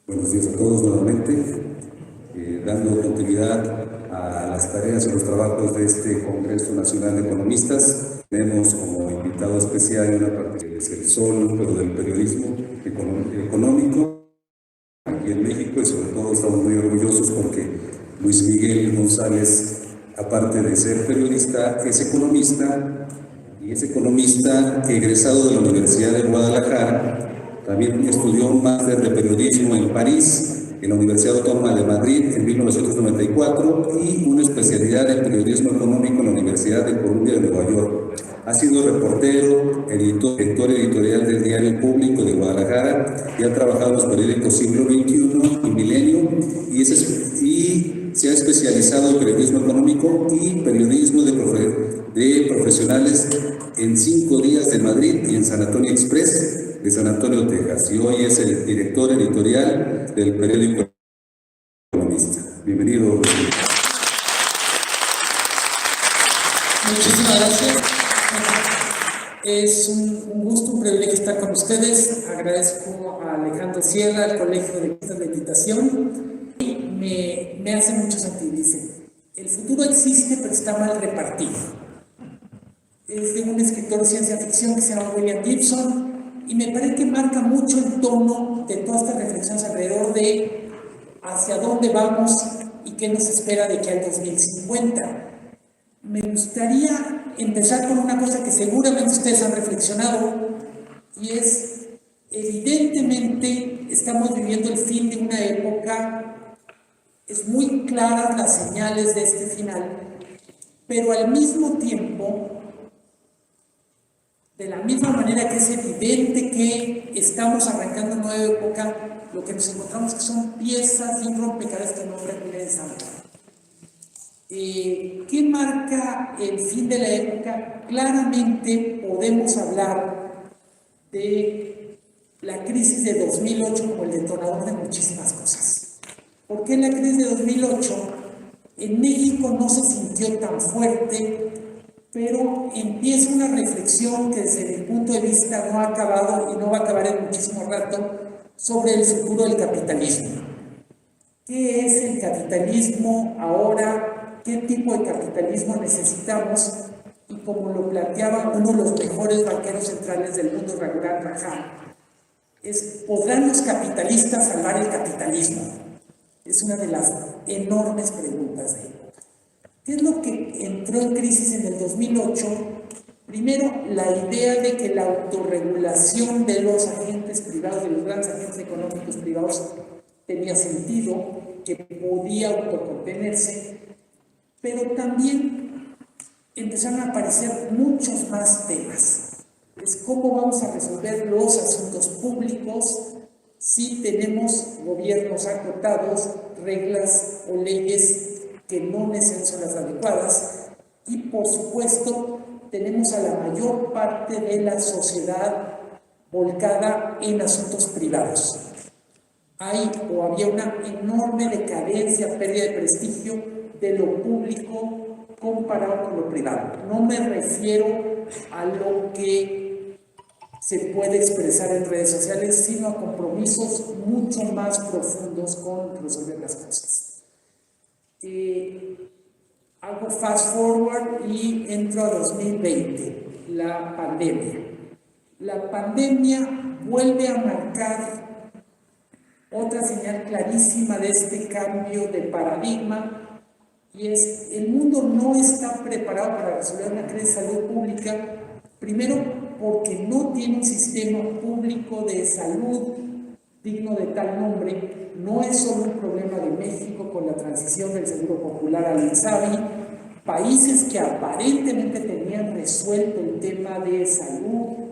Buenos días a todos nuevamente, dando continuidad a las tareas y los trabajos de este Congreso Nacional de Economistas. Tenemos como invitado especial una parte que es el sol, pero del periodismo económico aquí en México, y sobre todo estamos muy orgullosos porque Luis Miguel González, aparte de ser periodista, es economista, y es economista egresado de la Universidad de Guadalajara. También estudió un máster de periodismo en París, en la Universidad Autónoma de Madrid en 1994, y una especialidad en periodismo económico en la Universidad de Columbia de Nueva York. Ha sido reportero, director editorial del Diario Público de Guadalajara, y ha trabajado en los periódicos Siglo XXI y Milenio, y se ha especializado en periodismo económico y periodismo de profesionales en 5 días de Madrid y en San Antonio Express de San Antonio, Texas. Y hoy es el director editorial del periódico Economista. Bienvenido. Muchísimas gracias. Es un gusto, un privilegio estar con ustedes. Agradezco a Alejandro Sierra, al Colegio de Periodistas, la invitación. Me hace mucho sentido. Dice, el futuro existe, pero está mal repartido. Es de un escritor de ciencia ficción que se llama William Gibson, y me parece que marca mucho el tono de todas estas reflexiones alrededor de hacia dónde vamos y qué nos espera de aquí al 2050. Me gustaría empezar con una cosa que seguramente ustedes han reflexionado, y es, evidentemente, estamos viviendo el fin de una época. Es muy claras las señales de este final, pero al mismo tiempo, de la misma manera que es evidente que estamos arrancando una nueva época, lo que nos encontramos que son piezas y un rompecabezas que no terminan ensamblar. ¿Qué marca el fin de la época? Claramente podemos hablar de la crisis de 2008 como el detonador de muchísimas cosas. ¿Por qué la crisis de 2008? En México no se sintió tan fuerte, pero empieza una reflexión que desde mi punto de vista no ha acabado y no va a acabar en muchísimo rato, sobre el futuro del capitalismo. ¿Qué es el capitalismo ahora? ¿Qué tipo de capitalismo necesitamos? Y como lo planteaba uno de los mejores banqueros centrales del mundo, Raghuram Rajan, ¿podrán los capitalistas salvar el capitalismo? Es una de las enormes preguntas de época. ¿Qué es lo que entró en crisis en el 2008? Primero, la idea de que la autorregulación de los agentes privados, de los grandes agentes económicos privados, tenía sentido, que podía autocontenerse, pero también empezaron a aparecer muchos más temas. Es cómo vamos a resolver los asuntos públicos si tenemos gobiernos acotados, reglas o leyes que no necesariamente son las adecuadas, y por supuesto tenemos a la mayor parte de la sociedad volcada en asuntos privados. Había una enorme decadencia, pérdida de prestigio de lo público comparado con lo privado. No me refiero a lo que se puede expresar en redes sociales, sino a compromisos mucho más profundos con resolver las cosas. Hago fast forward y entro a 2020, la pandemia. La pandemia vuelve a marcar otra señal clarísima de este cambio de paradigma, y es: el mundo no está preparado para resolver una crisis de salud pública, primero porque no tiene un sistema público de salud digno de tal nombre. No es solo un problema de México con la transición del Seguro Popular al INSABI. Países que aparentemente tenían resuelto el tema de salud,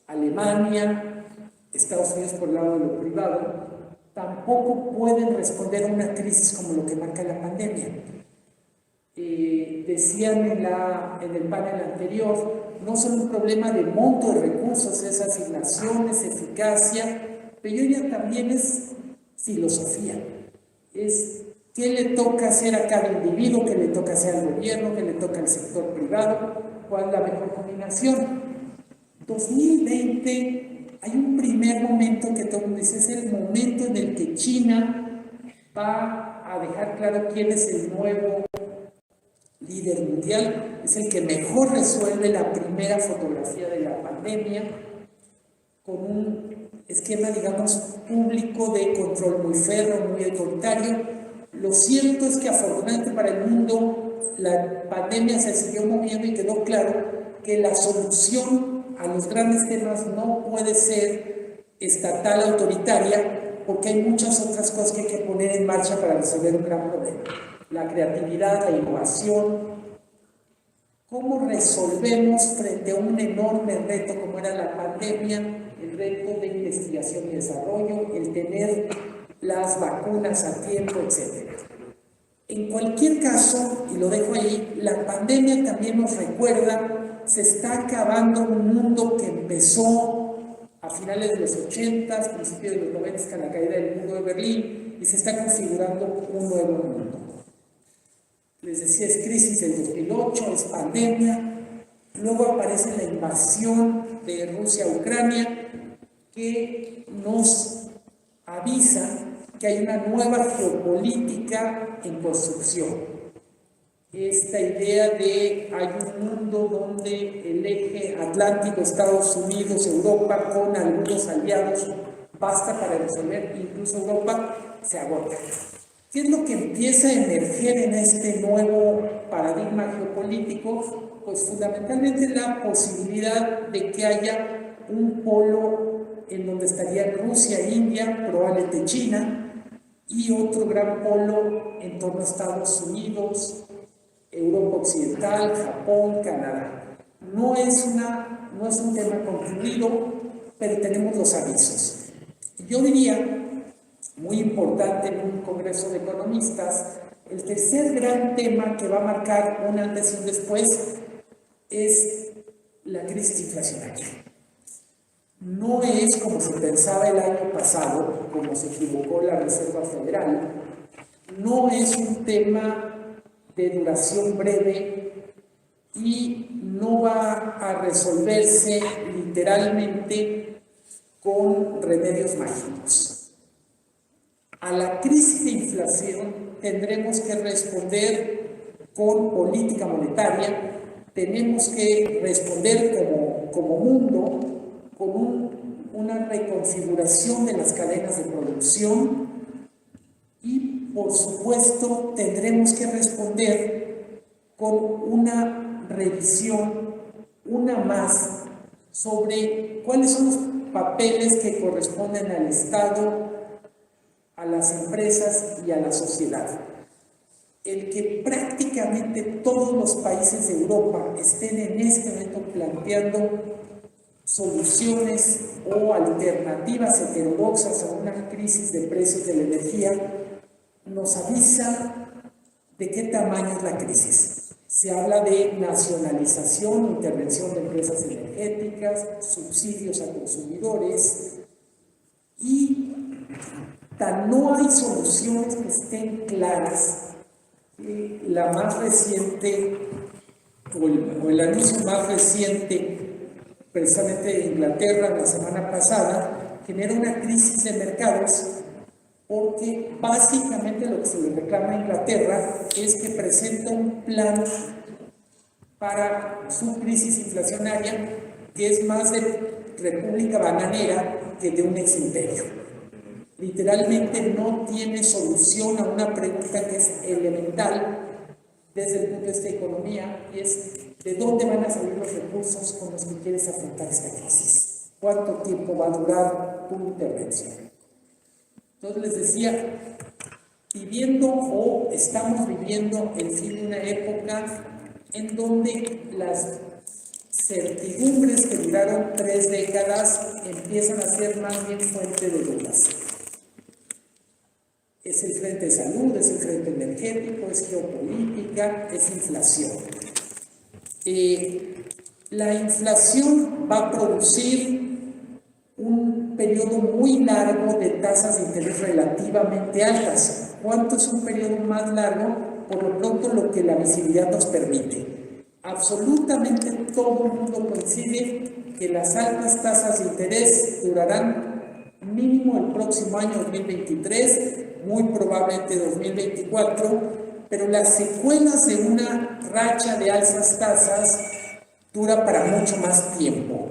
Alemania, Estados Unidos por el lado de lo privado, tampoco pueden responder a una crisis como lo que marca la pandemia. Decían en el panel anterior, no solo un problema de monto de recursos, es asignación, es eficacia, pero ya también es filosofía. Es qué le toca hacer a cada individuo, qué le toca hacer al gobierno, qué le toca al sector privado, cuál es la mejor combinación. 2020 hay un primer momento que todo el mundo dice, es el momento en el que China va a dejar claro quién es el nuevo líder mundial, es el que mejor resuelve la primera fotografía de la pandemia, con un esquema, digamos, público de control muy férreo, muy autoritario. Lo cierto es que afortunadamente para el mundo la pandemia se siguió moviendo y quedó claro que la solución a los grandes temas no puede ser estatal, autoritaria, porque hay muchas otras cosas que hay que poner en marcha para resolver un gran problema. La creatividad, la innovación. ¿Cómo resolvemos frente a un enorme reto como era la pandemia, el reto de investigación y desarrollo, el tener las vacunas a tiempo, etcétera? En cualquier caso, y lo dejo ahí, la pandemia también nos recuerda, se está acabando un mundo que empezó a finales de los 80, principios de los 90, con la caída del muro de Berlín, y se está configurando un nuevo mundo. Les decía, es crisis del 2008, es pandemia, luego aparece la invasión de Rusia a Ucrania, que nos avisa que hay una nueva geopolítica en construcción. Esta idea de hay un mundo donde el eje Atlántico, Estados Unidos, Europa, con algunos aliados, basta para resolver, incluso Europa se agota. ¿Qué es lo que empieza a emerger en este nuevo paradigma geopolítico? Pues fundamentalmente la posibilidad de que haya un polo en donde estarían Rusia, India, probablemente China, y otro gran polo en torno a Estados Unidos, Europa Occidental, Japón, Canadá. No es un tema concluido, pero tenemos los avisos. Yo diría, muy importante en un congreso de economistas, el tercer gran tema que va a marcar un antes y un después es la crisis inflacionaria. No es como se pensaba el año pasado, como se equivocó la Reserva Federal, no es un tema de duración breve y no va a resolverse literalmente con remedios mágicos. A la crisis de inflación tendremos que responder con política monetaria, tenemos que responder como mundo con una reconfiguración de las cadenas de producción y, por supuesto, tendremos que responder con una revisión, una más, sobre cuáles son los papeles que corresponden al Estado, a las empresas y a la sociedad. El que prácticamente todos los países de Europa estén en este momento planteando soluciones o alternativas heterodoxas a una crisis de precios de la energía, nos avisa de qué tamaño es la crisis. Se habla de nacionalización, intervención de empresas energéticas, subsidios a consumidores y no hay soluciones que estén claras. La más reciente, o el anuncio más reciente, precisamente de Inglaterra la semana pasada, genera una crisis de mercados porque básicamente lo que se le reclama a Inglaterra es que presenta un plan para su crisis inflacionaria que es más de república bananera que de un ex imperio. Literalmente no tiene solución a una pregunta que es elemental desde el punto de vista de economía, y es ¿de dónde van a salir los recursos con los que quieres afrontar esta crisis? ¿Cuánto tiempo va a durar tu intervención? Entonces les decía, estamos viviendo el fin de una época en donde las certidumbres que duraron 3 décadas empiezan a ser más bien fuente de dudas. Es el frente de salud, es el frente energético, es geopolítica, es inflación. La inflación va a producir un periodo muy largo de tasas de interés relativamente altas. ¿Cuánto es un periodo más largo? Por lo pronto, lo que la visibilidad nos permite. Absolutamente todo el mundo coincide que las altas tasas de interés durarán mínimo el próximo año 2023, muy probablemente 2024, pero las secuelas de una racha de altas tasas dura para mucho más tiempo.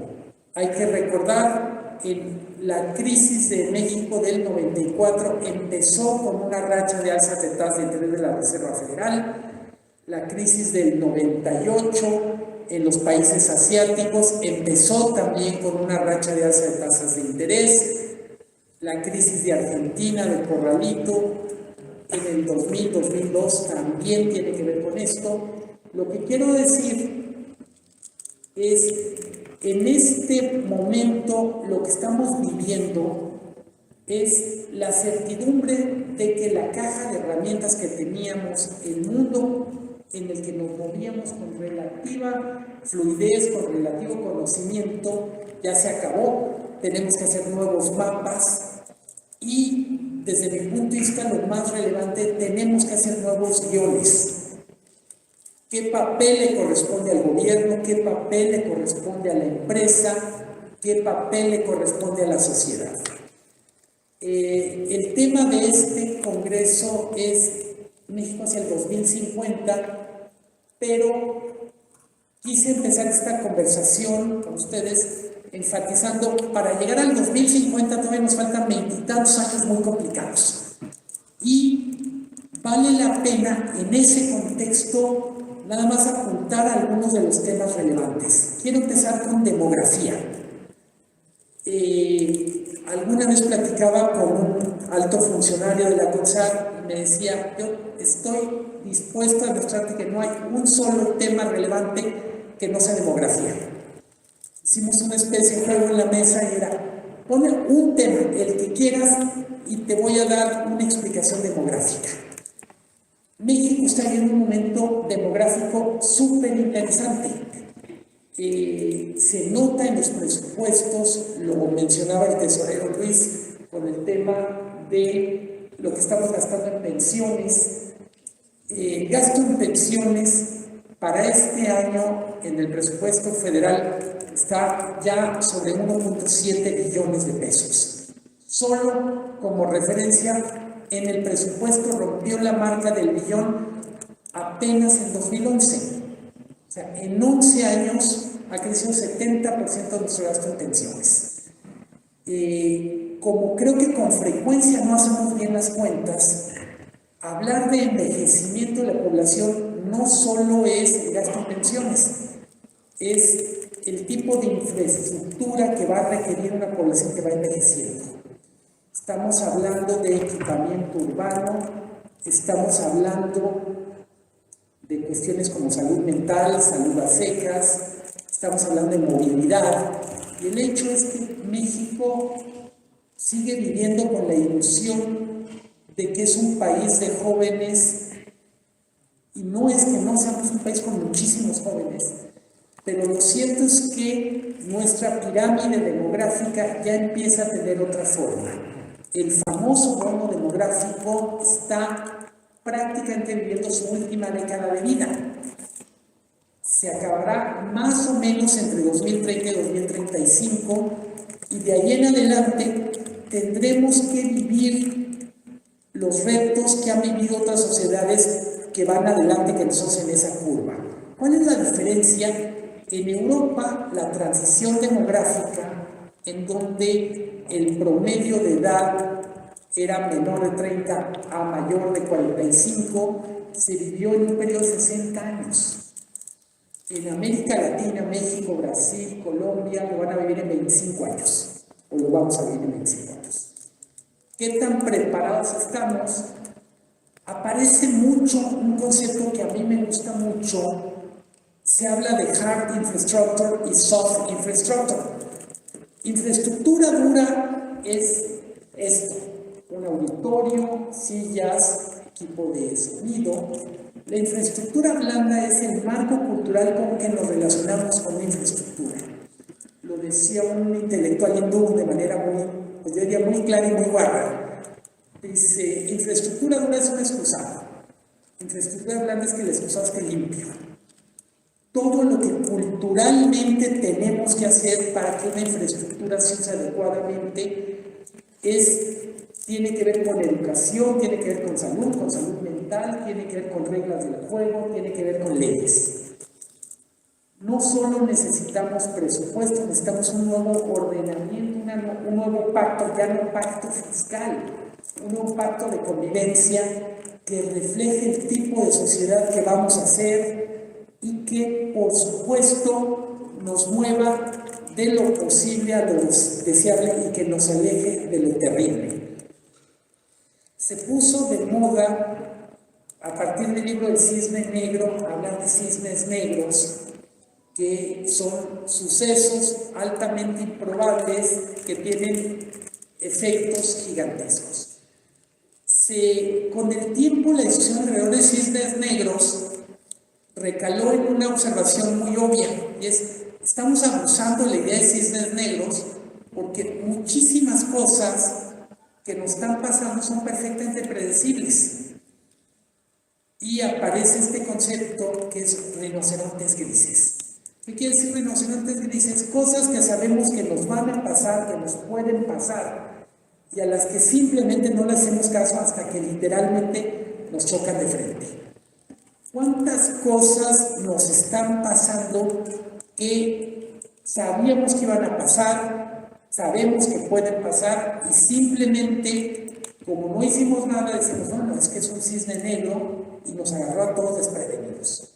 Hay que recordar que la crisis de México del 94 empezó con una racha de alzas de tasas de interés de la Reserva Federal. La crisis del 98 en los países asiáticos empezó también con una racha de alza de tasas de interés. La crisis de Argentina, del Corralito, en el 2000-2002 también tiene que ver con esto. Lo que quiero decir es, en este momento lo que estamos viviendo es la certidumbre de que la caja de herramientas que teníamos, el mundo en el que nos movíamos con relativa fluidez, con relativo conocimiento, ya se acabó. Tenemos que hacer nuevos mapas y, desde mi punto de vista, lo más relevante, tenemos que hacer nuevos guiones. ¿Qué papel le corresponde al gobierno? ¿Qué papel le corresponde a la empresa? ¿Qué papel le corresponde a la sociedad? El tema de este congreso es México hacia el 2050, pero quise empezar esta conversación con ustedes enfatizando, para llegar al 2050 todavía nos faltan 20 y tantos años muy complicados. Y vale la pena en ese contexto nada más apuntar algunos de los temas relevantes. Quiero empezar con demografía. Alguna vez platicaba con un alto funcionario de la CONSAR y me decía, yo estoy dispuesto a demostrarte que no hay un solo tema relevante que no sea demografía. Hicimos una especie de juego en la mesa y era, pone un tema, el que quieras, y te voy a dar una explicación demográfica. México está en un momento demográfico súper interesante. Se nota en los presupuestos, lo mencionaba el tesorero Luis, con el tema de lo que estamos gastando en pensiones. Gasto en pensiones para este año en el presupuesto federal está ya sobre 1.7 billones de pesos. Solo como referencia, en el presupuesto rompió la marca del billón apenas en 2011. O sea, en 11 años ha crecido 70% de nuestro gasto en pensiones. Como creo que con frecuencia no hacemos bien las cuentas, hablar de envejecimiento de la población no solo es el gasto en pensiones, es el tipo de infraestructura que va a requerir una población que va envejeciendo. Estamos hablando de equipamiento urbano, estamos hablando de cuestiones como salud mental, salud a secas, estamos hablando de movilidad. Y el hecho es que México sigue viviendo con la ilusión de que es un país de jóvenes, y no es que no seamos un país con muchísimos jóvenes, pero lo cierto es que nuestra pirámide demográfica ya empieza a tener otra forma. El famoso bono demográfico está prácticamente viviendo su última década de vida. Se acabará más o menos entre 2030 y 2035, y de ahí en adelante tendremos que vivir los retos que han vivido otras sociedades que van adelante, que nosotros en esa curva. ¿Cuál es la diferencia? En Europa, la transición demográfica, en donde el promedio de edad era menor de 30 a mayor de 45, se vivió en un periodo de 60 años. En América Latina, México, Brasil, Colombia, lo van a vivir en 25 años, o lo vamos a vivir en 25 años. ¿Qué tan preparados estamos? Aparece mucho un concepto que a mí me gusta mucho. Se habla de hard infrastructure y soft infrastructure. Infraestructura dura es esto: un auditorio, sillas, equipo de sonido. La infraestructura blanda es el marco cultural con que nos relacionamos con la infraestructura. Lo decía un intelectual hindú de manera muy, pues yo diría muy clara y muy guarra. Dice, infraestructura dura es un excusado. Infraestructura blanda es que el excusado esté limpio. todo lo que culturalmente tenemos que hacer para que una infraestructura se use adecuadamente tiene que ver con educación, tiene que ver con salud mental, tiene que ver con reglas del juego, tiene que ver con leyes. No solo necesitamos presupuesto, necesitamos un nuevo ordenamiento, un nuevo pacto, ya no pacto fiscal, un nuevo pacto de convivencia que refleje el tipo de sociedad que vamos a hacer y que, por supuesto, nos mueva de lo posible a lo deseable y que nos aleje de lo terrible. Se puso de moda, a partir del libro del Cisne Negro, hablar de cisnes negros, que son sucesos altamente improbables que tienen efectos gigantescos. Con el tiempo, la discusión alrededor de cisnes negros recaló en una observación muy obvia, y estamos abusando de la idea de cisnes negros porque muchísimas cosas que nos están pasando son perfectamente predecibles. Y aparece este concepto que es rinocerontes grises. ¿Qué quiere decir rinocerontes grises? Cosas que sabemos que nos van a pasar, que nos pueden pasar, y a las que simplemente no le hacemos caso hasta que literalmente nos chocan de frente. ¿Cuántas cosas nos están pasando que sabíamos que iban a pasar, sabemos que pueden pasar, y simplemente, como no hicimos nada, decimos, no, es que es un cisne negro, y nos agarró a todos desprevenidos?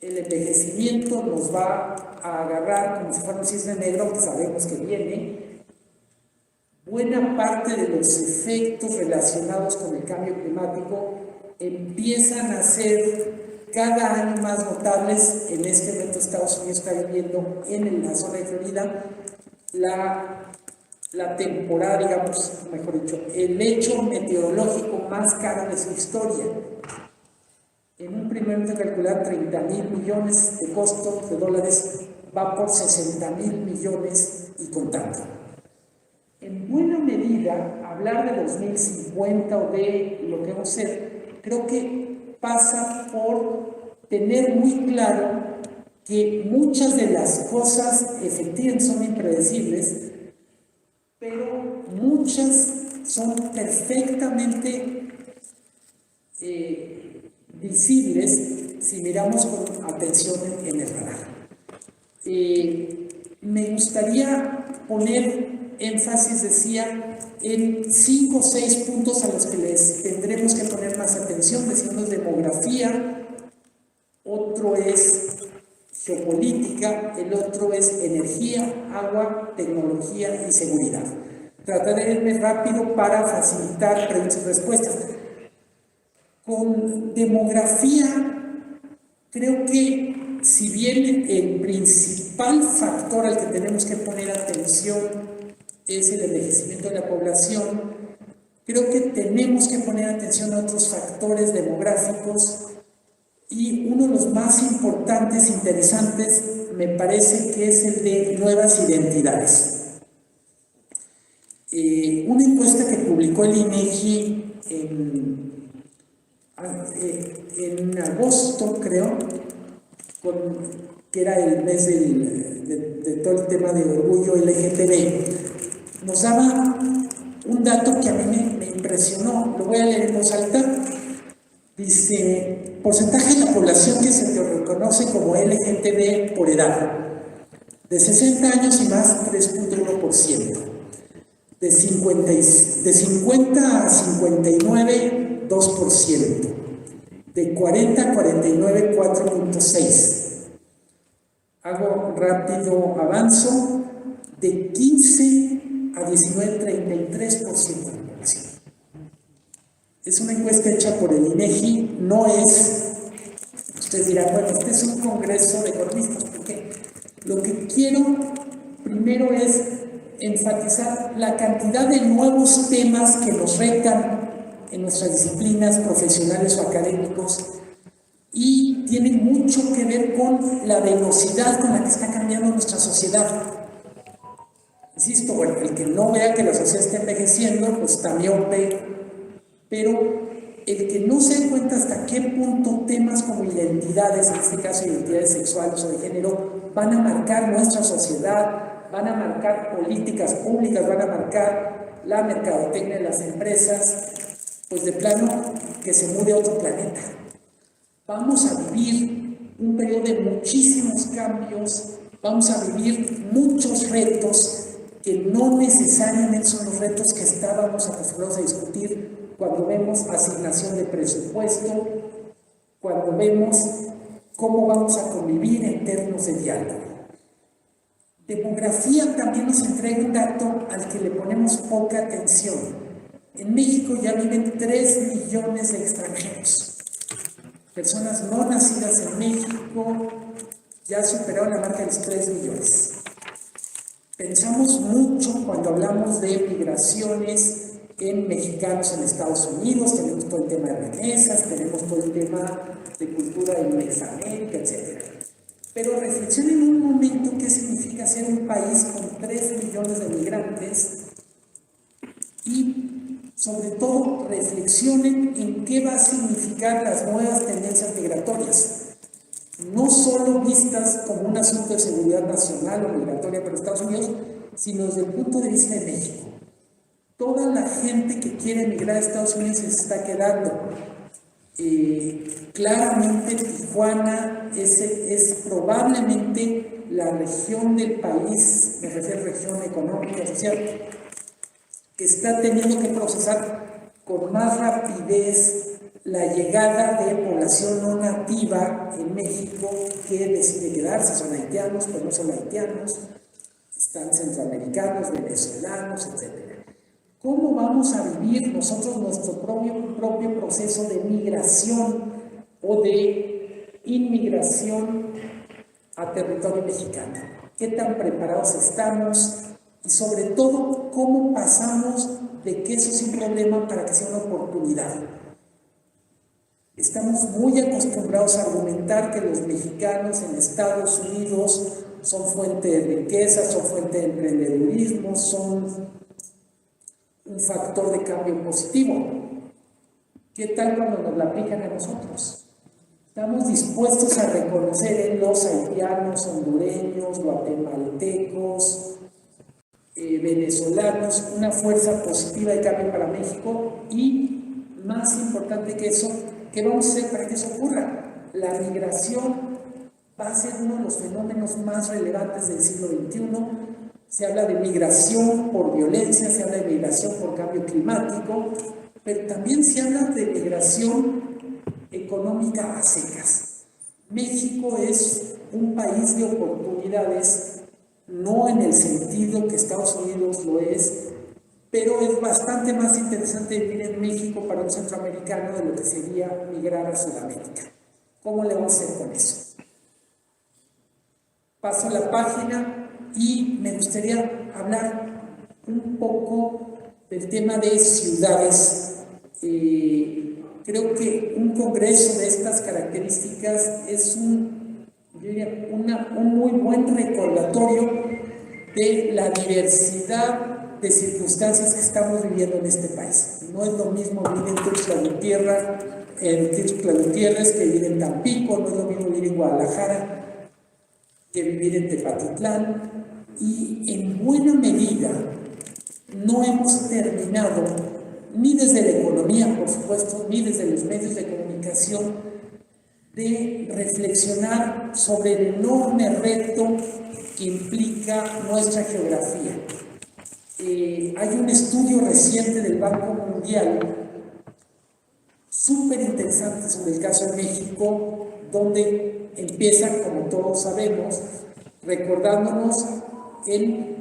El envejecimiento nos va a agarrar como si fuera un cisne negro que sabemos que viene. Buena parte de los efectos relacionados con el cambio climático empiezan a ser cada año más notables. En este momento Estados Unidos está viviendo en la zona de Florida la temporada, digamos, mejor dicho, el hecho meteorológico más caro de su historia. En un primer momento calcular 30,000 millones de costo de dólares, va por 60,000 millones y contando. En buena medida, hablar de 2050 o de lo que vamos a hacer, creo que pasa por tener muy claro que muchas de las cosas efectivamente son impredecibles, pero muchas son perfectamente visibles si miramos con atención en el radar. Me gustaría poner énfasis, decía, en 5 o 6 puntos a los que les tendremos que poner más atención. Decimos demografía, otro es geopolítica, el otro es energía, agua, tecnología y seguridad. Trataré de irme rápido para facilitar preguntas y respuestas. Con demografía, creo que si bien el principal factor al que tenemos que poner atención es el envejecimiento de la población, creo que tenemos que poner atención a otros factores demográficos, y uno de los más importantes, interesantes, me parece que es el de nuevas identidades. Una encuesta que publicó el INEGI en agosto, creo, que era el mes de todo el tema de orgullo LGTB, nos daba un dato que a mí me impresionó. Lo voy a leer en voz alta. Dice: porcentaje de la población que se reconoce como LGTB por edad, de 60 años y más, 3.1%, de 50 a 59, 2%, de 40 a 49, 4.6%. Hago rápido avanzo, de 15 a 19, 33% de la población. Es una encuesta hecha por el INEGI, no es, ustedes dirán, bueno, este es un congreso de economistas, porque lo que quiero primero es enfatizar la cantidad de nuevos temas que nos retan en nuestras disciplinas profesionales o académicos, y tienen mucho que ver con la velocidad con la que está cambiando nuestra sociedad. Insisto, bueno, el que no vea que la sociedad está envejeciendo, pues está miope, pero el que no se dé cuenta hasta qué punto temas como identidades, en este caso identidades sexuales o de género, van a marcar nuestra sociedad, van a marcar políticas públicas, van a marcar la mercadotecnia de las empresas, pues de plano que se mude a otro planeta. Vamos a vivir un periodo de muchísimos cambios, vamos a vivir muchos retos que no necesariamente son los retos que estábamos acostumbrados a discutir cuando vemos asignación de presupuesto, cuando vemos cómo vamos a convivir en términos de diálogo. Demografía también nos entrega un dato al que le ponemos poca atención. En México ya viven 3 millones de extranjeros. Personas no nacidas en México ya superaron la marca de los 3 millones. Pensamos mucho cuando hablamos de migraciones en mexicanos en Estados Unidos, tenemos todo el tema de remesas, tenemos todo el tema de cultura en Mesoamérica, etc. Pero reflexionen un momento qué significa ser un país con 3 millones de migrantes y, sobre todo, reflexionen en qué va a significar las nuevas tendencias migratorias. No solo vistas como un asunto de seguridad nacional o migratoria para Estados Unidos, sino desde el punto de vista de México. Toda la gente que quiere emigrar a Estados Unidos se está quedando. Claramente Tijuana es probablemente la región del país, me refiero a región económica, social, que está teniendo que procesar con más rapidez la llegada de población no nativa en México que decide quedarse. Son haitianos, pero no son haitianos, están centroamericanos, venezolanos, etc. ¿Cómo vamos a vivir nosotros nuestro propio proceso de migración o de inmigración a territorio mexicano? ¿Qué tan preparados estamos? Y sobre todo, ¿cómo pasamos de que eso es un problema para que sea una oportunidad? Estamos muy acostumbrados a argumentar que los mexicanos en Estados Unidos son fuente de riqueza, son fuente de emprendedurismo, son un factor de cambio positivo. ¿Qué tal cuando nos la aplican a nosotros? Estamos dispuestos a reconocer en los haitianos, hondureños, guatemaltecos, venezolanos, una fuerza positiva de cambio para México y, más importante que eso, ¿qué vamos a hacer para que eso ocurra? La migración va a ser uno de los fenómenos más relevantes del siglo XXI. Se habla de migración por violencia, se habla de migración por cambio climático, pero también se habla de migración económica a secas. México es un país de oportunidades, no en el sentido que Estados Unidos lo es, pero es bastante más interesante vivir en México para un centroamericano de lo que sería migrar a Sudamérica. ¿Cómo le vamos a hacer con eso? Paso a la página. Y me gustaría hablar un poco del tema de ciudades. Creo que un congreso de estas características es un muy buen recordatorio de la diversidad de circunstancias que estamos viviendo en este país. No es lo mismo vivir en Tuxtla Gutiérrez que vivir en Tampico, no es lo mismo vivir en Guadalajara que vivir en Tepatitlán, y en buena medida no hemos terminado, ni desde la economía, por supuesto, ni desde los medios de comunicación, de reflexionar sobre el enorme reto que implica nuestra geografía. Hay un estudio reciente del Banco Mundial, súper interesante sobre el caso de México, donde empieza, como todos sabemos, recordándonos el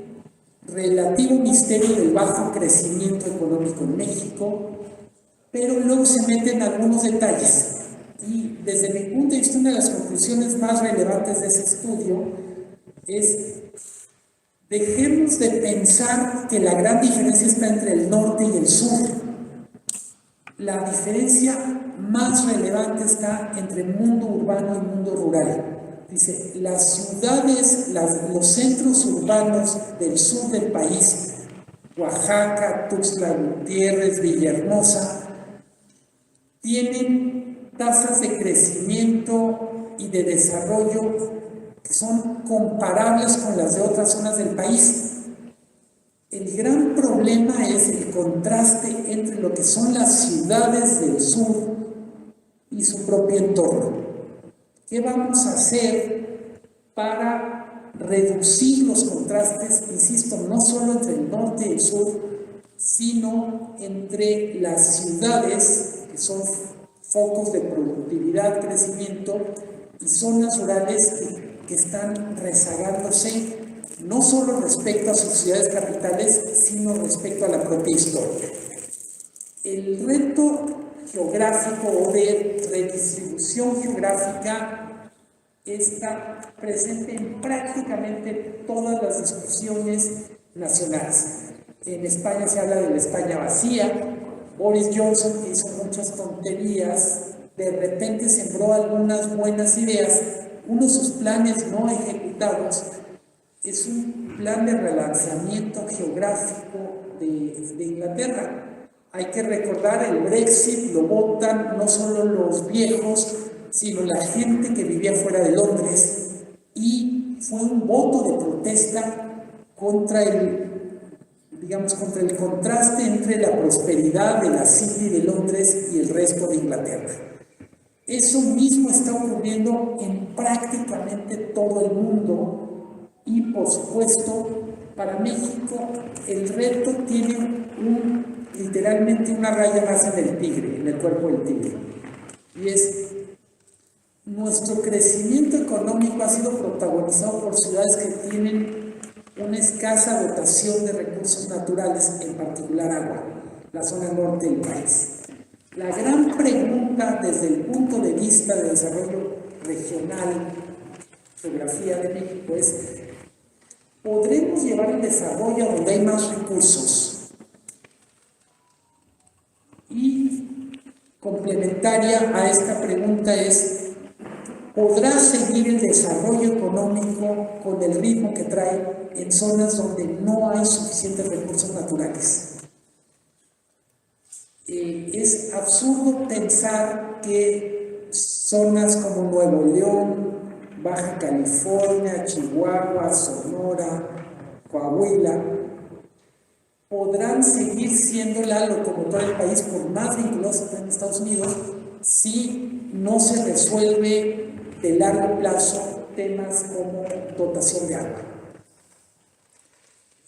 relativo misterio del bajo crecimiento económico en México, pero luego se meten algunos detalles. Y desde mi punto de vista, una de las conclusiones más relevantes de ese estudio es: dejemos de pensar que la gran diferencia está entre el norte y el sur. La diferencia más relevante está entre mundo urbano y mundo rural. Dice, las ciudades, los centros urbanos del sur del país, Oaxaca, Tuxtla Gutiérrez, Villahermosa, tienen tasas de crecimiento y de desarrollo que son comparables con las de otras zonas del país. El gran problema es el contraste entre lo que son las ciudades del sur y su propio entorno. ¿Qué vamos a hacer para reducir los contrastes, insisto, no solo entre el norte y el sur, sino entre las ciudades, que son focos de productividad, crecimiento, y zonas rurales que están rezagándose, no solo respecto a sus ciudades capitales, sino respecto a la propia historia? El reto geográfico o de redistribución geográfica está presente en prácticamente todas las discusiones nacionales. En España se habla de la España vacía. Boris Johnson, que hizo muchas tonterías, de repente sembró algunas buenas ideas. Uno de sus planes no ejecutados es un plan de relanzamiento geográfico de Inglaterra. Hay que recordar, el Brexit lo votan no solo los viejos, sino la gente que vivía fuera de Londres, y fue un voto de protesta contra contra el contraste entre la prosperidad de la City de Londres y el resto de Inglaterra. Eso mismo está ocurriendo en prácticamente todo el mundo, y por supuesto para México el reto tiene literalmente una raya más en el tigre, en el cuerpo del tigre, y es: nuestro crecimiento económico ha sido protagonizado por ciudades que tienen una escasa dotación de recursos naturales, en particular agua, la zona norte del país. La gran pregunta desde el punto de vista de desarrollo regional, geografía de México, es: ¿podremos llevar el desarrollo a donde hay más recursos? Y complementaria a esta pregunta es: ¿podrá seguir el desarrollo económico con el ritmo que trae en zonas donde no hay suficientes recursos naturales? Es absurdo pensar que zonas como Nuevo León, Baja California, Chihuahua, Sonora, Coahuila podrán seguir siendo la locomotora del país, por más vinculados que estén en Estados Unidos, si no se resuelve de largo plazo temas como dotación de agua.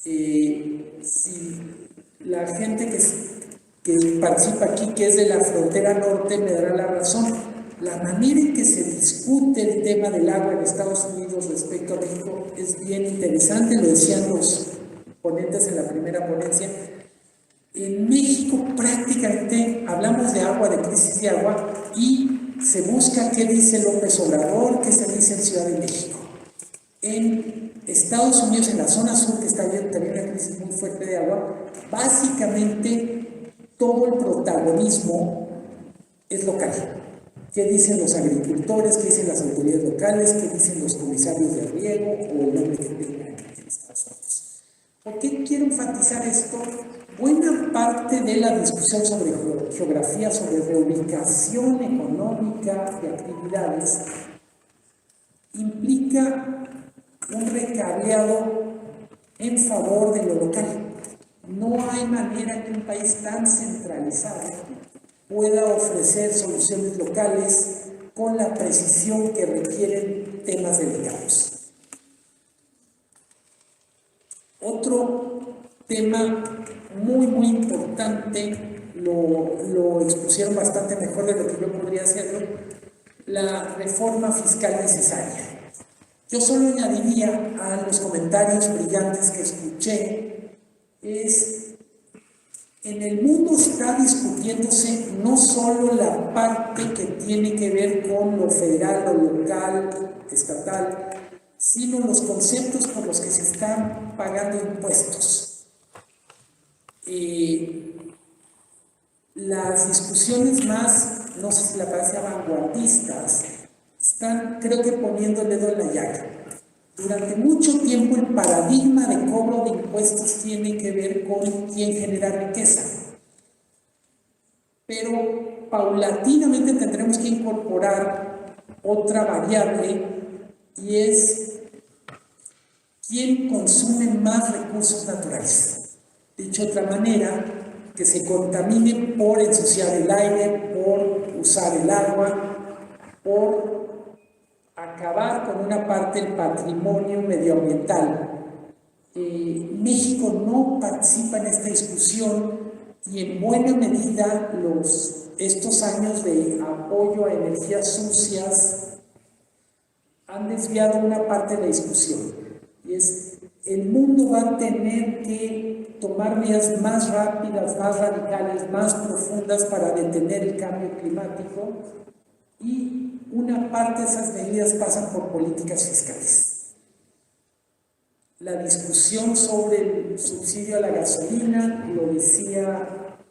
Si la gente que participa aquí, que es de la frontera norte, me dará la razón. La manera en que se discute el tema del agua en Estados Unidos respecto a México es bien interesante, lo decían los ponentes en la primera ponencia. En México prácticamente hablamos de agua, de crisis de agua, y se busca qué dice López Obrador, qué se dice en Ciudad de México. En Estados Unidos, en la zona sur, que está viendo también una crisis muy fuerte de agua, básicamente todo el protagonismo es local. ¿Qué dicen los agricultores? ¿Qué dicen las autoridades locales? ¿Qué dicen los comisarios de riego o el nombre que tengan en Estados Unidos? ¿Por qué quiero enfatizar esto? Buena parte de la discusión sobre geografía, sobre reubicación económica de actividades, implica un recableado en favor de lo local. No hay manera que un país tan centralizado pueda ofrecer soluciones locales con la precisión que requieren temas delicados. Otro tema muy importante, lo expusieron bastante mejor de lo que yo podría hacerlo: la reforma fiscal necesaria. Yo solo añadiría a los comentarios brillantes que escuché, en el mundo está discutiéndose no solo la parte que tiene que ver con lo federal, lo local, estatal, sino los conceptos por los que se están pagando impuestos. Las discusiones más, no sé si la parece vanguardistas, están, creo que, poniendo el dedo en la llaga. Durante mucho tiempo el paradigma de cobro de impuestos tiene que ver con quién genera riqueza. Pero paulatinamente tendremos que incorporar otra variable, y es quién consume más recursos naturales. Dicho de otra manera, que se contamine por ensuciar el aire, por usar el agua, por acabar con una parte del patrimonio medioambiental. México no participa en esta discusión, y en buena medida estos años de apoyo a energías sucias han desviado una parte de la discusión, y es: el mundo va a tener que tomar medidas más rápidas, más radicales, más profundas para detener el cambio climático, y una parte de esas medidas pasan por políticas fiscales. La discusión sobre el subsidio a la gasolina, lo decía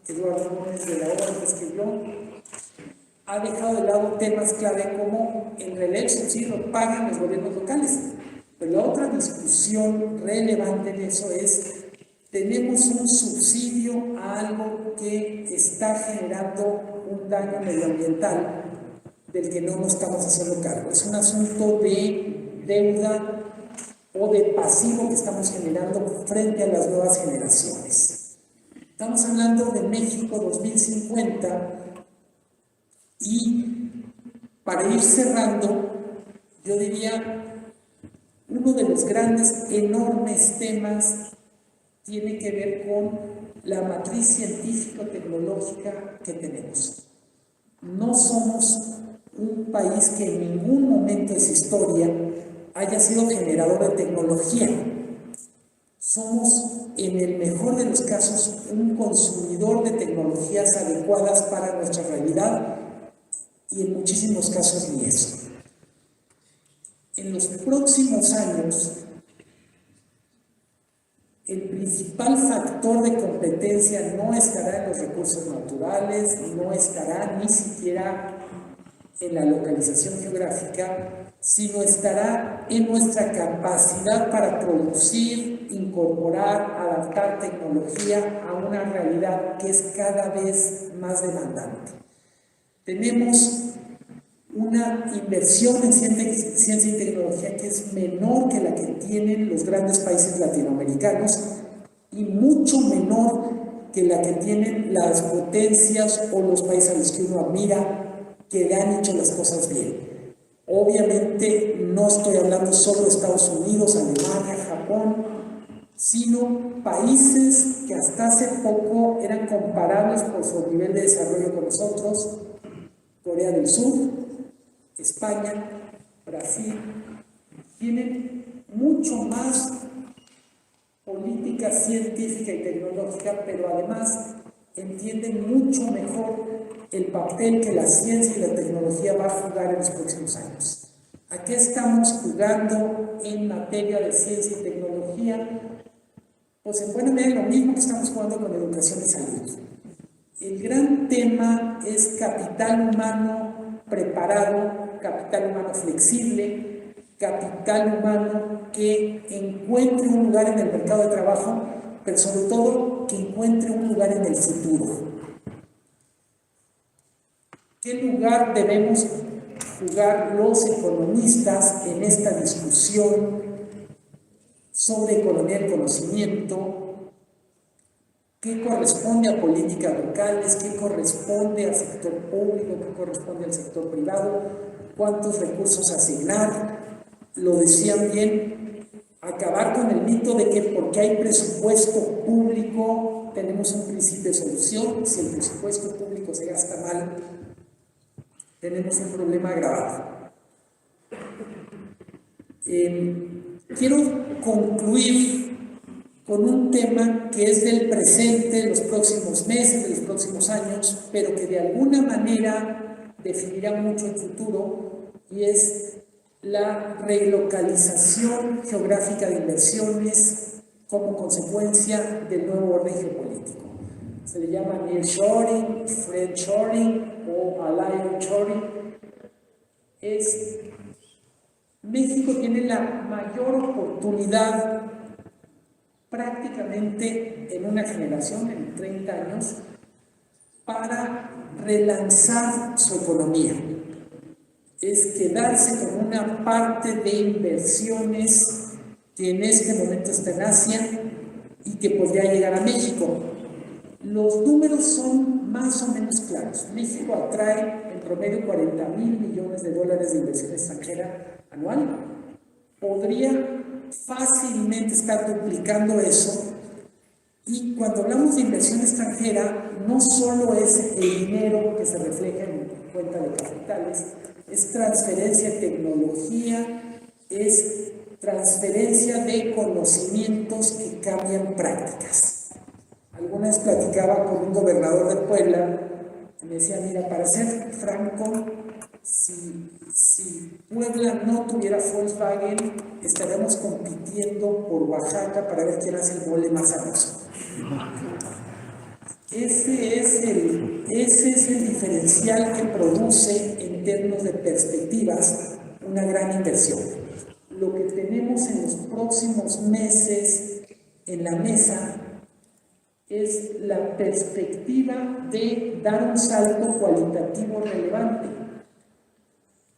Eduardo Gómez de la O antes que yo, ha dejado de lado temas clave como en realidad el subsidio lo pagan los gobiernos locales. Pero la otra discusión relevante en eso es: tenemos un subsidio a algo que está generando un daño medioambiental del que no nos estamos haciendo cargo. Es un asunto de deuda o de pasivo que estamos generando frente a las nuevas generaciones. Estamos hablando de México 2050, y para ir cerrando, yo diría, uno de los grandes, enormes temas tiene que ver con la matriz científico-tecnológica que tenemos. No somos un país que en ningún momento de su historia haya sido generador de tecnología. Somos, en el mejor de los casos, un consumidor de tecnologías adecuadas para nuestra realidad, y en muchísimos casos ni eso. En los próximos años, el principal factor de competencia no estará en los recursos naturales, no estará ni siquiera en la localización geográfica, sino estará en nuestra capacidad para producir, incorporar, adaptar tecnología a una realidad que es cada vez más demandante. Tenemos una inversión en ciencia y tecnología que es menor que la que tienen los grandes países latinoamericanos, y mucho menor que la que tienen las potencias o los países a los que uno admira, que le han hecho las cosas bien. Obviamente no estoy hablando solo de Estados Unidos, Alemania, Japón, sino países que hasta hace poco eran comparables por su nivel de desarrollo con nosotros: Corea del Sur, España, Brasil. Tienen mucho más política científica y tecnológica, pero además entienden mucho mejor el papel que la ciencia y la tecnología va a jugar en los próximos años. ¿A qué estamos jugando en materia de ciencia y tecnología? Pues en buena medida lo mismo que estamos jugando con educación y salud. El gran tema es capital humano preparado, capital humano flexible, capital humano que encuentre un lugar en el mercado de trabajo, pero sobre todo que encuentre un lugar en el futuro. ¿Qué lugar debemos jugar los economistas en esta discusión sobre economía del conocimiento? ¿Qué corresponde a políticas locales? ¿Qué corresponde al sector público? ¿Qué corresponde al sector privado? ¿Cuántos recursos asignar? Lo decían bien, acabar con el mito de que porque hay presupuesto público tenemos un principio de solución. Si el presupuesto público se gasta mal, tenemos un problema agravado. Quiero concluir con un tema que es del presente, de los próximos meses, de los próximos años, pero que de alguna manera definirá mucho el futuro, y es la relocalización geográfica de inversiones como consecuencia del nuevo orden geopolítico. Se le llama nearshoring, friendshoring o alliancehoring. México tiene la mayor oportunidad prácticamente en una generación, en 30 años, para relanzar su economía. Es quedarse con una parte de inversiones que en este momento está en Asia y que podría llegar a México. Los números son más o menos claros. México atrae en promedio 40,000 millones de dólares de inversión extranjera anual. Podría fácilmente estar duplicando eso. Y cuando hablamos de inversión extranjera, no solo es el dinero que se refleja en cuenta de capitales, es transferencia de tecnología, es transferencia de conocimientos que cambian prácticas. Alguna vez platicaba con un gobernador de Puebla y me decía, mira, para ser franco, si Puebla no tuviera Volkswagen, estaríamos compitiendo por Oaxaca para ver quién hace el mole más sabroso. Ese es el diferencial que produce en términos de perspectivas una gran inversión. Lo que tenemos en los próximos meses en la mesa es la perspectiva de dar un salto cualitativo relevante.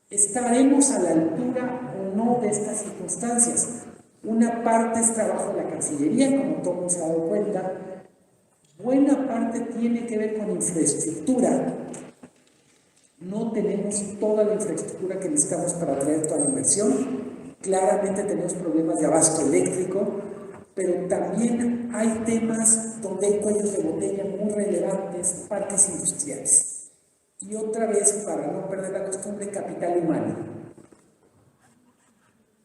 ¿Estaremos a la altura o no de estas circunstancias? Una parte es trabajo de la Cancillería, como todos se han dado cuenta. Buena parte tiene que ver con infraestructura. No tenemos toda la infraestructura que necesitamos para atraer toda la inversión. Claramente tenemos problemas de abasto eléctrico, pero también hay temas donde hay cuellos de botella muy relevantes, parques industriales. Y otra vez, para no perder la costumbre, capital humano.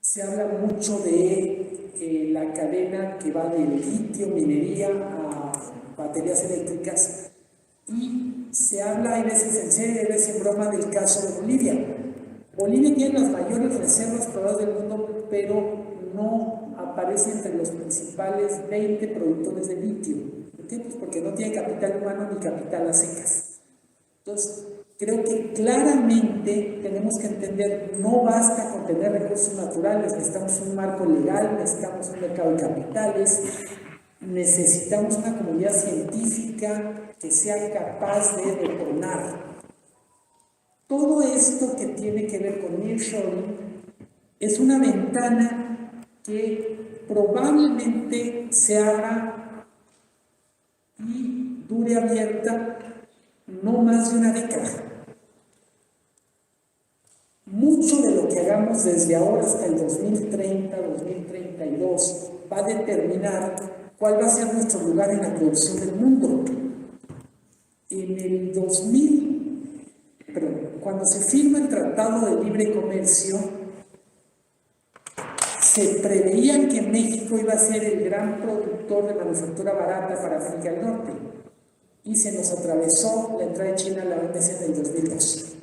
Se habla mucho de la cadena que va de litio, minería, a baterías eléctricas, y se habla, hay veces en serio, hay veces en broma, del caso de Bolivia. Bolivia tiene las mayores reservas probadas del mundo, pero no aparece entre los principales 20 productores de litio. ¿Por qué? Pues porque no tiene capital humano ni capital a secas. Entonces, creo que claramente tenemos que entender, no basta con tener recursos naturales, necesitamos un marco legal, necesitamos un mercado de capitales, necesitamos una comunidad científica que sea capaz de detonar. Todo esto que tiene que ver con nearshoring es una ventana que probablemente se abra y dure abierta no más de una década. Mucho de lo que hagamos desde ahora hasta el 2030, 2032 va a determinar cuál va a ser nuestro lugar en la producción del mundo. En el 2000, cuando se firma el Tratado de Libre Comercio, se preveía que México iba a ser el gran productor de manufactura barata para América del Norte, y se nos atravesó la entrada de China a la OMC en el 2002.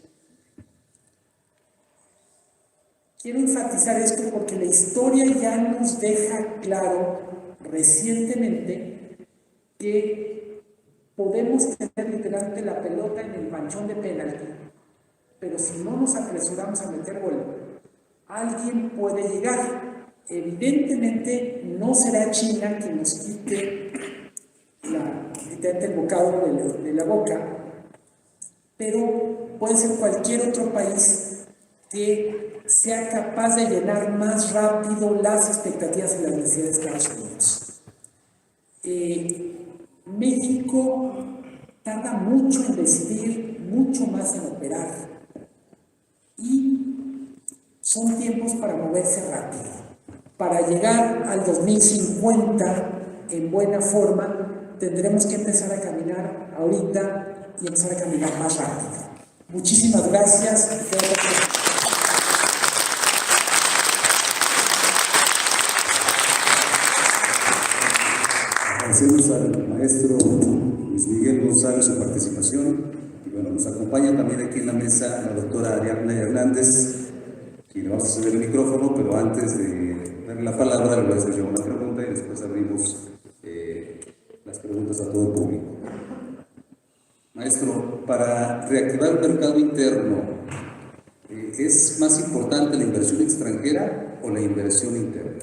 Quiero enfatizar esto porque la historia ya nos deja claro recientemente que podemos tener literalmente la pelota en el manchón de penalti, pero si no nos apresuramos a meter gol, alguien puede llegar. Evidentemente no será China quien nos quite el bocado de la boca, pero puede ser cualquier otro país que sea capaz de llenar más rápido las expectativas y las necesidades de Estados Unidos. México tarda mucho en decidir, mucho más en operar, y son tiempos para moverse rápido. Para llegar al 2050 en buena forma, tendremos que empezar a caminar ahorita y empezar a caminar más rápido. Muchísimas gracias. Agradecemos al maestro Luis Miguel González su participación. Y bueno, nos acompaña también aquí en la mesa la doctora Ariadna Hernández, quien le vamos a ceder el micrófono, pero antes de darle la palabra, le voy a hacer yo una pregunta y después abrimos las preguntas a todo el público. Maestro, para reactivar el mercado interno, ¿es más importante la inversión extranjera o la inversión interna?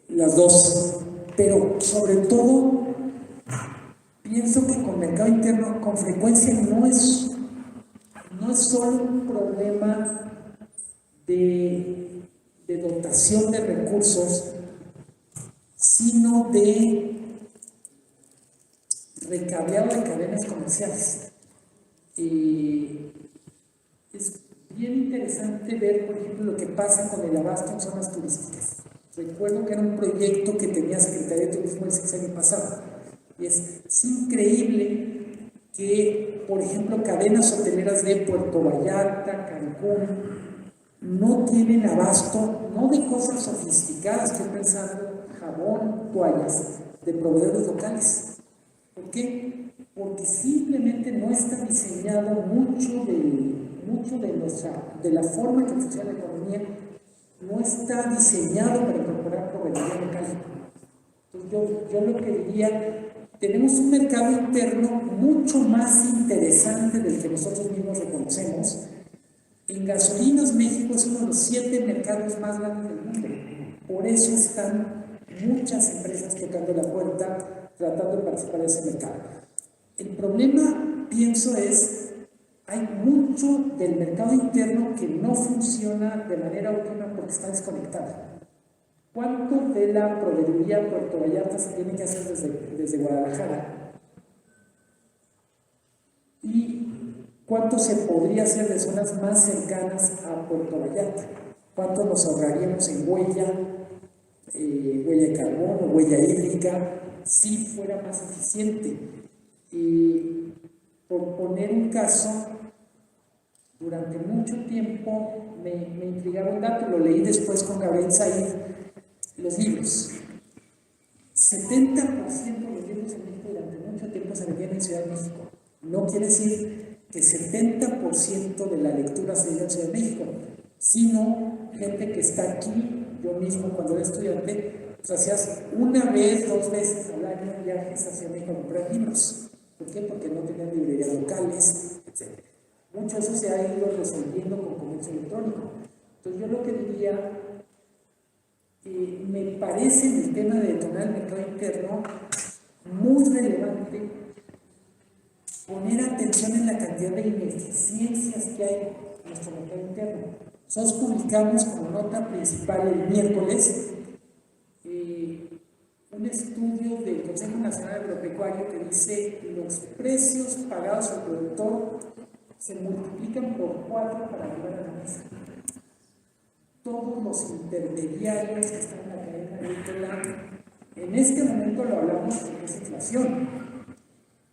Las dos, pero sobre todo pienso que con mercado interno con frecuencia no es solo un problema de dotación de recursos, sino de recableado de cadenas comerciales. Es bien interesante ver, por ejemplo, lo que pasa con el abasto en zonas turísticas. Recuerdo que era un proyecto que tenía Secretaría de Turismo el sexenio pasado. Y es increíble que, por ejemplo, cadenas hoteleras de Puerto Vallarta, Cancún, no tienen abasto, no de cosas sofisticadas, estoy pensando jabón, toallas, de proveedores locales. ¿Por qué? Porque simplemente no está diseñado mucho de la forma que funciona la economía, no está diseñado para incorporar proveeduría local. Entonces yo lo que diría, tenemos un mercado interno mucho más interesante del que nosotros mismos reconocemos. En gasolinas, México es uno de los 7 mercados más grandes del mundo. Por eso están muchas empresas tocando la puerta, tratando de participar en ese mercado. El problema, pienso, hay mucho del mercado interno que no funciona de manera óptima porque está desconectado. ¿Cuánto de la proveeduría a Puerto Vallarta se tiene que hacer desde Guadalajara? ¿Y cuánto se podría hacer de zonas más cercanas a Puerto Vallarta? ¿Cuánto nos ahorraríamos en huella de carbono, huella hídrica, si fuera más eficiente? Y por poner un caso, durante mucho tiempo me intrigaba un dato, lo leí después con Gabriel Said, los libros. 70% de los libros en México durante mucho tiempo se vendían en Ciudad de México. No quiere decir que 70% de la lectura se dio en Ciudad de México, sino gente que está aquí. Yo mismo, cuando era estudiante, pues hacías una vez, 2 veces al año viajes hacia México a comprar libros. ¿Por qué? Porque no tenían librerías locales, etc. Mucho de eso se ha ido resolviendo con comercio electrónico. Entonces yo lo que diría, me parece en el tema de detonar el mercado interno muy relevante poner atención en la cantidad de ineficiencias que hay en nuestro mercado interno. Nosotros publicamos como nota principal el miércoles un estudio del Consejo Nacional Agropecuario que dice que los precios pagados al productor se multiplican por 4 para llegar a la mesa. Todos los intermediarios que están en la cadena agrícola, en este momento lo hablamos porque es inflación,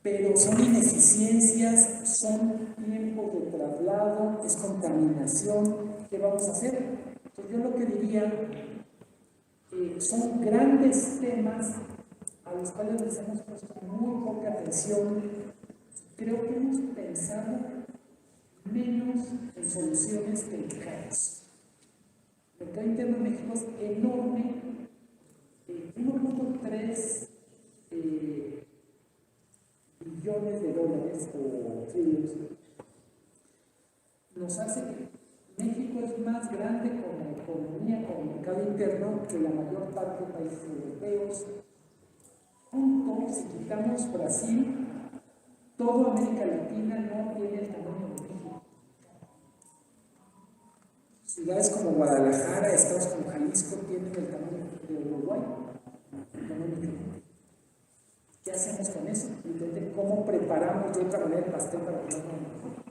pero son ineficiencias, son tiempos de traslado, es contaminación. ¿Qué vamos a hacer? Entonces yo lo que diría, son grandes temas a los cuales les hemos puesto muy poca atención. Creo que hemos pensado menos en soluciones que en quejarnos. El mercado interno en México es enorme, 1.3 billones de dólares o trillones. Nos hace que México es más grande como economía, como mercado interno, que la mayor parte de países europeos. Junto, si quitamos Brasil, toda América Latina no tiene el tamaño de México. Ciudades como Guadalajara, estados como Jalisco tienen el tamaño de Uruguay, económicamente. ¿Qué hacemos con eso? Entender cómo preparamos de otra manera el pastel para comerlo mejor.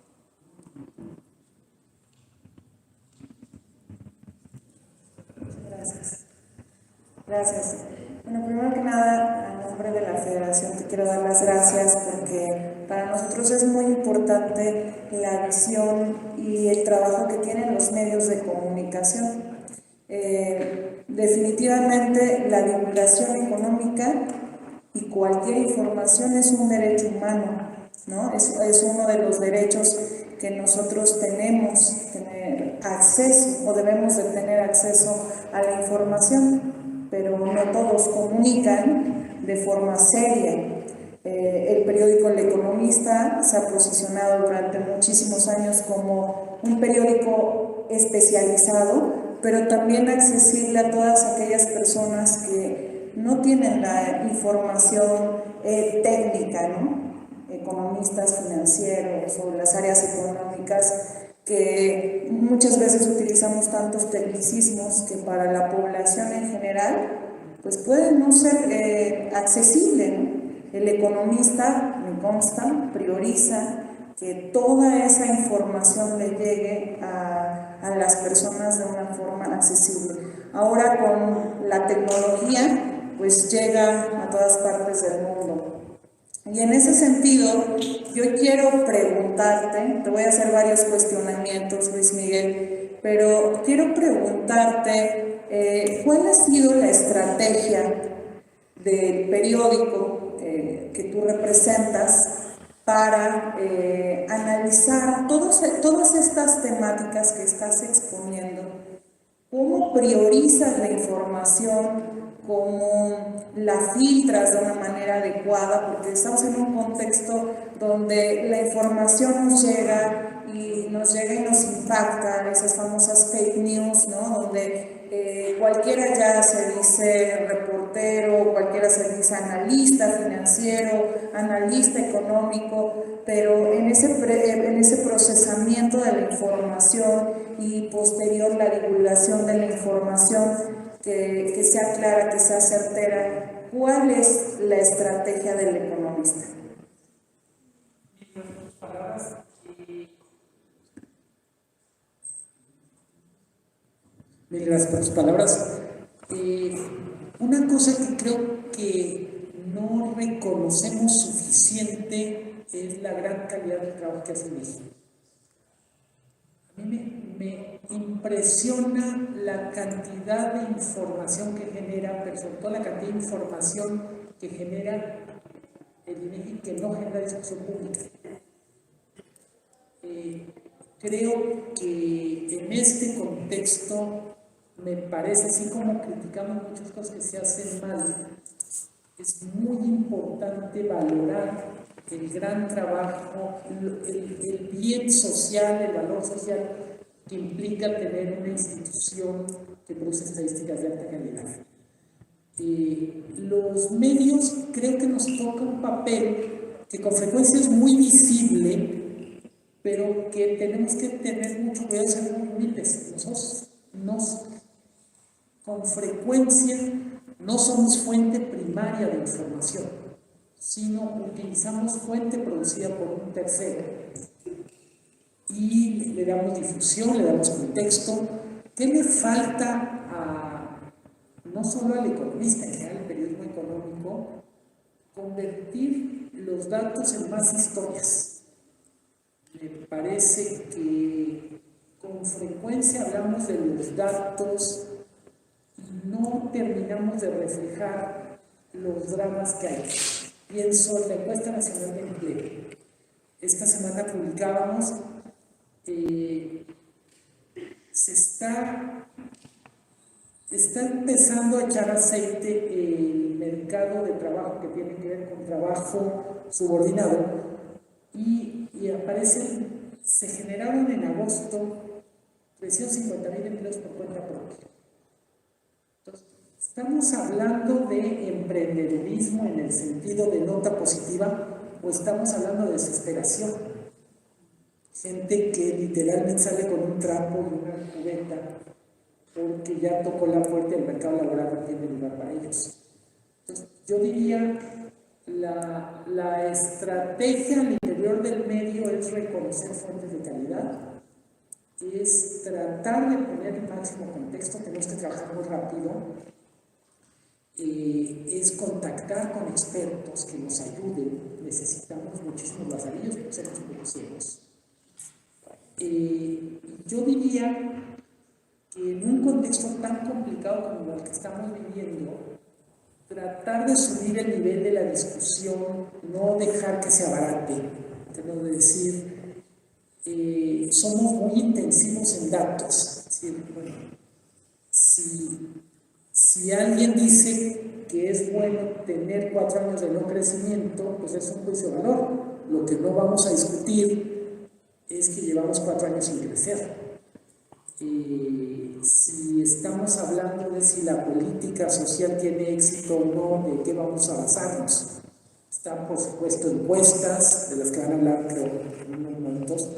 Gracias. Bueno, primero que nada, a nombre de la Federación te quiero dar las gracias porque para nosotros es muy importante la visión y el trabajo que tienen los medios de comunicación. Definitivamente la divulgación económica y cualquier información es un derecho humano, ¿no? Es uno de los derechos que nosotros tenemos, tener acceso o debemos de tener acceso a la información, pero no todos comunican de forma seria. El periódico El Economista se ha posicionado durante muchísimos años como un periódico especializado, pero también accesible a todas aquellas personas que no tienen la información técnica, ¿no? Economistas financieros o las áreas económicas, que muchas veces utilizamos tantos tecnicismos que para la población en general pues puede no ser accesible, ¿no? El economista, me consta, prioriza que toda esa información le llegue a las personas de una forma accesible. Ahora con la tecnología pues llega a todas partes del mundo. Y en ese sentido, yo quiero preguntarte, te voy a hacer varios cuestionamientos, Luis Miguel, pero quiero preguntarte, ¿cuál ha sido la estrategia del periódico que tú representas para analizar todas estas temáticas que estás exponiendo? ¿Cómo priorizas la información? ¿Cómo la filtras de una manera adecuada? Porque estamos en un contexto donde la información nos llega y nos impacta, esas famosas fake news, ¿no? Donde cualquiera ya se dice reportero, cualquiera se dice analista financiero, analista económico, pero en ese procesamiento de la información y posterior la divulgación de la información, que sea clara, que sea certera, ¿cuál es la estrategia del economista? Mil gracias por tus palabras. Una cosa que creo que no reconocemos suficiente es la gran calidad del trabajo que hace México. A mí me impresiona la cantidad de información que genera, pero sobre todo la cantidad de información que genera el INEGI que no genera discusión pública. Creo que en este contexto me parece, así como criticamos muchas cosas que se hacen mal, es muy importante valorar el gran trabajo, el bien social, el valor social que implica tener una institución que produce estadísticas de alta calidad. Los medios creo que nos toca un papel que con frecuencia es muy visible, pero que tenemos que tener mucho cuidado de ser muy humildes. Nosotros con frecuencia no somos fuente primaria de información, sino utilizamos fuente producida por un tercero y le damos difusión, le damos contexto. ¿Qué le falta no solo al economista, en general al periodismo económico? Convertir los datos en más historias. Me parece que con frecuencia hablamos de los datos y no terminamos de reflejar los dramas que hay. Pienso en la encuesta nacional de empleo. Esta semana publicábamos, se está empezando a echar aceite el mercado de trabajo que tiene que ver con trabajo subordinado y se generaron en agosto 350,000 empleos por cuenta propia. Entonces, ¿estamos hablando de emprendedurismo en el sentido de nota positiva o estamos hablando de desesperación? Gente que literalmente sale con un trapo y una cubeta porque ya tocó la puerta y el mercado laboral no tiene lugar para ellos. Entonces, yo diría la estrategia al interior del medio es reconocer fuentes de calidad, es tratar de poner el máximo contexto, tenemos que trabajar muy rápido, es contactar con expertos que nos ayuden, necesitamos muchísimos lazarillos, pero somos muy ciegos. Yo diría que en un contexto tan complicado como el que estamos viviendo, tratar de subir el nivel de la discusión, no dejar que se abarate, tengo de decir, somos muy intensivos en datos. Es decir, bueno, si alguien dice que es bueno tener 4 años de no crecimiento, pues es un juicio de valor. Lo que no vamos a discutir es que llevamos 4 años sin crecer. Si estamos hablando de si la política social tiene éxito o no, de qué vamos a basarnos. Están, por supuesto, encuestas, de las que van a hablar, creo, en unos momentos,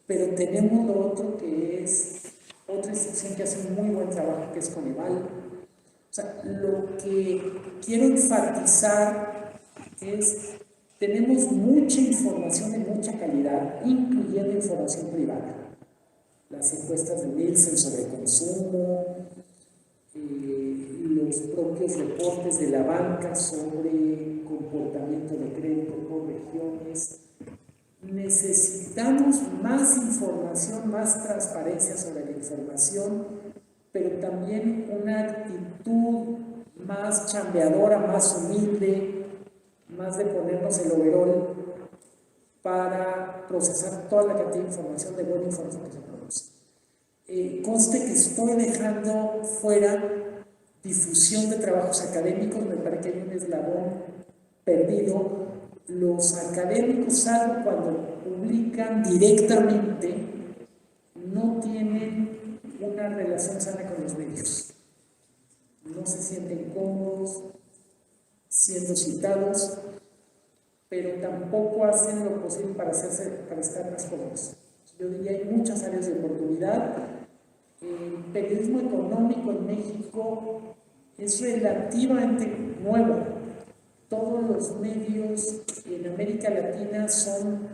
pero tenemos lo otro que es otra institución que hace un muy buen trabajo, que es Coneval. O sea, lo que quiero enfatizar es, tenemos mucha información de mucha calidad, incluyendo información privada. Las encuestas de Nielsen sobre consumo, los propios reportes de la banca sobre comportamiento de crédito por regiones. Necesitamos más información, más transparencia sobre la información, pero también una actitud más chambeadora, más humilde, más de ponernos el overol para procesar toda la cantidad de información, de buena información que se produce. Conste que estoy dejando fuera difusión de trabajos académicos, me parece que hay un eslabón perdido. Los académicos, salvo cuando publican directamente, no tienen una relación sana con los medios. No se sienten cómodos siendo citados, pero tampoco hacen lo posible para estar más cómodos. Yo diría hay muchas áreas de oportunidad. El periodismo económico en México es relativamente nuevo. Todos los medios en América Latina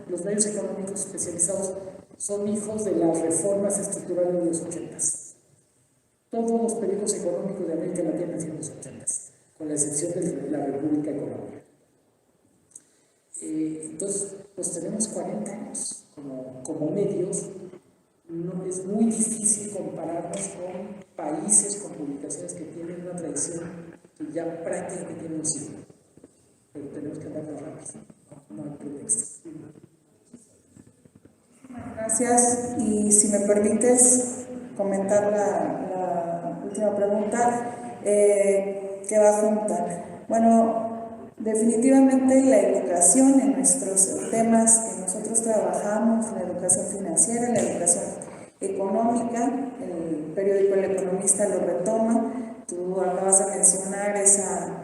los medios económicos especializados son hijos de las reformas estructurales de los 80s. Todos los periódicos económicos de América Latina nacieron en los 80s, con la excepción de la República de Colombia. Entonces, pues tenemos 40 años como medios. No, es muy difícil compararnos con países con publicaciones que tienen una tradición que ya prácticamente tiene un siglo. Pero tenemos que andar más rápido, no hay pretexto. Gracias. Y si me permites comentar la última pregunta, que va junta. Bueno, definitivamente la educación en nuestros temas que nosotros trabajamos, la educación financiera, la educación económica, el periódico El Economista lo retoma. Tú acabas de mencionar esa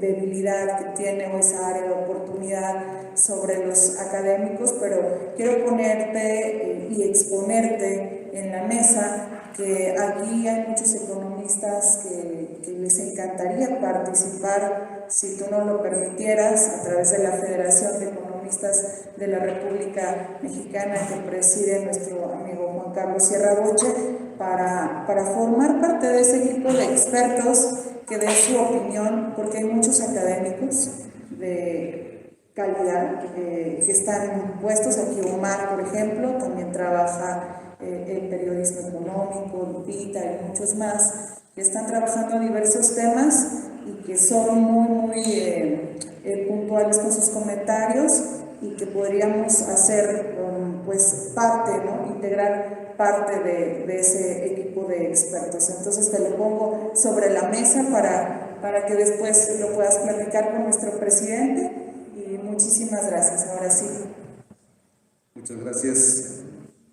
debilidad que tiene o esa área de oportunidad sobre los académicos, pero quiero ponerte y exponerte en la mesa que aquí hay muchos economistas que les encantaría participar, si tú no lo permitieras, a través de la Federación de Economistas de la República Mexicana que preside nuestro amigo Juan Carlos Sierra Boche, para formar parte de ese equipo de expertos que den su opinión, porque hay muchos académicos de calidad que están puestos aquí. Omar, por ejemplo, también trabaja en periodismo económico, Lupita y muchos más, que están trabajando diversos temas y que son muy puntuales con sus comentarios y que podríamos hacer pues parte, ¿no? Integrar parte de ese equipo de expertos. Entonces te lo pongo sobre la mesa para que después lo puedas platicar con nuestro presidente y muchísimas gracias. Ahora sí. Muchas gracias,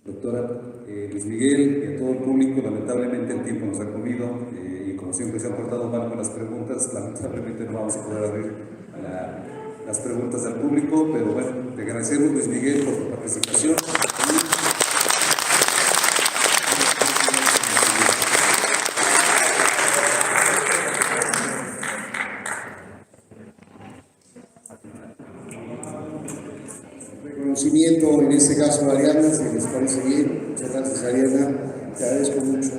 doctora. Luis Miguel y a todo el público. Lamentablemente el tiempo nos ha comido y como siempre se han portado mal con las preguntas, lamentablemente no vamos a poder abrir las preguntas al público, pero bueno, te agradecemos, Luis Miguel, por tu participación. Reconocimiento en este caso a Ariana, si les parece bien. Muchas gracias, Ariana, te agradezco mucho.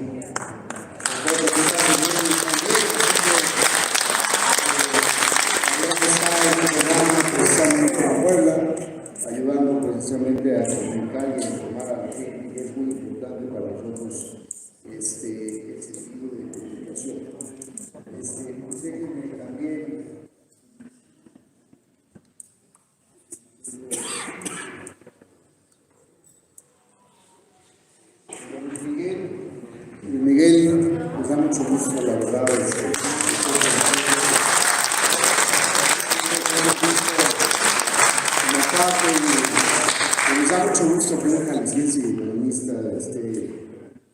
Ayudando precisamente a comunicar y a informar a la gente, que es muy importante para nosotros este tipo de comunicación. Déjenme también Luis Miguel, nos da mucho gusto, la verdad. Nos da mucho gusto que un jalisciense y economista esté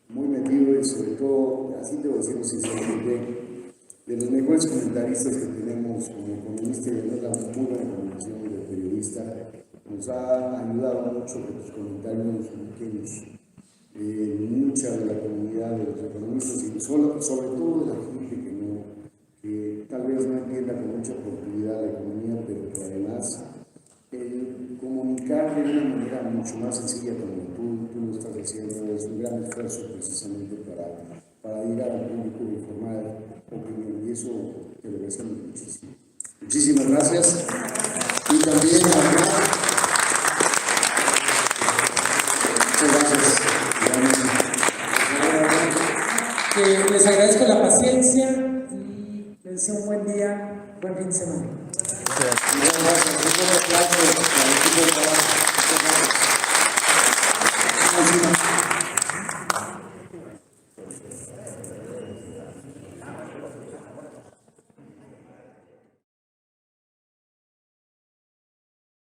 muy metido y sobre todo, así te lo decimos sinceramente, de los mejores comentaristas que tenemos como economista y de la muy buena comunicación de periodista. Nos ha ayudado mucho que tus comentarios nos ubiquemos mucha de la comunidad de los economistas y sobre todo de la gente que tal vez no entienda con mucha profundidad la economía, pero que además comunicar de una manera mucho más sencilla como tú lo estás haciendo es un gran esfuerzo precisamente para llegar al público y formar opinión, y eso te lo agradecemos muchísimo. Muchísimas gracias. Y también les agradezco la paciencia y les deseo un buen día, buen fin de semana.